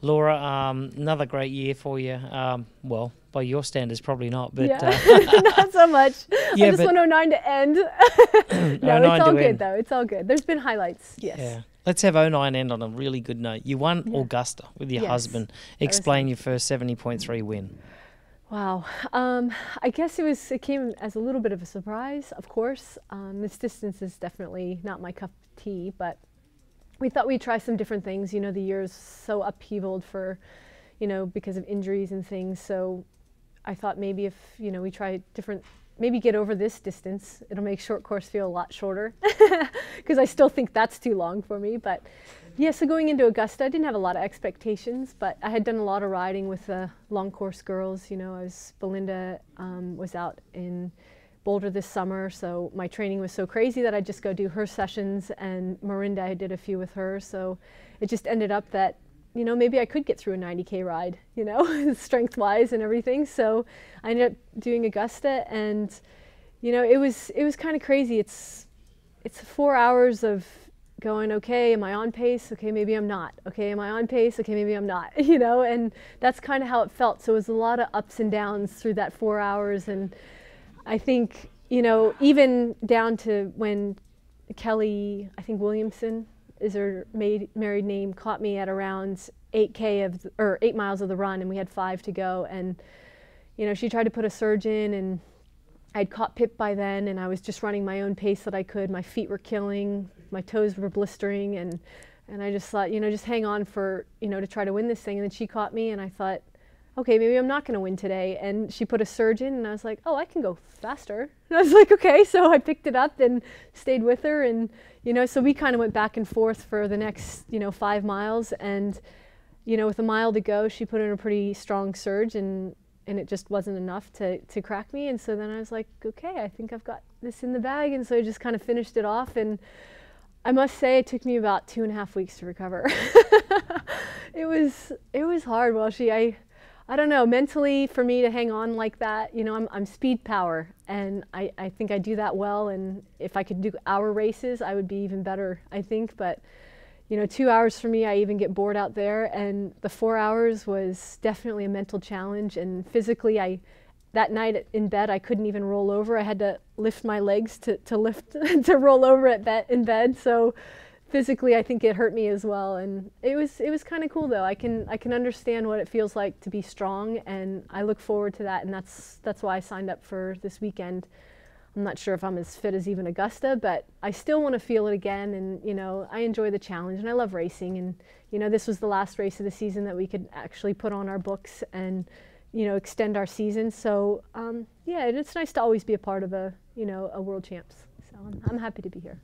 Laura, another great year for you. Well, by your standards, probably not, but not so much. Yeah, I just want 09 to end. No, 09 it's all to good end. though. It's all good. There's been highlights. Yes. Yeah. Let's have 09 end on a really good note. You won Yeah. Augusta with your Yes. husband. That was Explain nice. your first 70.3 win. Wow. I guess it came as a little bit of a surprise, of course. This distance is definitely not my cup of tea, but we thought we'd try some different things. You know, the year's so upheavaled for, because of injuries and things. So I thought maybe if, we try different, maybe get over this distance, it'll make short course feel a lot shorter because I still think that's too long for me. But yeah, so going into Augusta, I didn't have a lot of expectations, but I had done a lot of riding with the long course girls. Belinda was out in Boulder this summer, so my training was so crazy that I'd just go do her sessions, and Marinda, I did a few with her, so it just ended up that, maybe I could get through a 90K ride, strength-wise and everything. So I ended up doing Augusta, and, it was kind of crazy. It's 4 hours of going, okay, am I on pace? Okay, maybe I'm not. Okay, am I on pace? Okay, maybe I'm not, and that's kind of how it felt. So it was a lot of ups and downs through that 4 hours, and I think, even down to when Kelly, I think Williamson is her married name, caught me at around 8 miles of the run, and we had 5 to go. And, she tried to put a surge in, and I'd caught Pip by then, and I was just running my own pace that I could. My feet were killing, my toes were blistering, and I just thought, just hang on for, to try to win this thing. And then she caught me, and I thought, okay, maybe I'm not going to win today. And she put a surge in, and I was like, oh, I can go faster. And I was like, okay. So I picked it up and stayed with her. And, so we kind of went back and forth for the next, 5 miles. And, with a mile to go, she put in a pretty strong surge, and it just wasn't enough to crack me. And so then I was like, okay, I think I've got this in the bag. And so I just kind of finished it off. And I must say it took me about 2.5 weeks to recover. It was hard. Well, I don't know, mentally for me to hang on like that, I'm speed power, and I think I do that well, and if I could do hour races, I would be even better, I think. But, 2 hours for me, I even get bored out there, and the 4 hours was definitely a mental challenge, and physically, that night in bed, I couldn't even roll over. I had to lift my legs to lift, to roll over in bed, so physically, I think it hurt me as well, and it was kind of cool though. I can understand what it feels like to be strong, and I look forward to that, and that's why I signed up for this weekend. I'm not sure if I'm as fit as even Augusta, but I still want to feel it again, and I enjoy the challenge, and I love racing, and this was the last race of the season that we could actually put on our books and extend our season. So yeah, it's nice to always be a part of a world champs. So I'm happy to be here.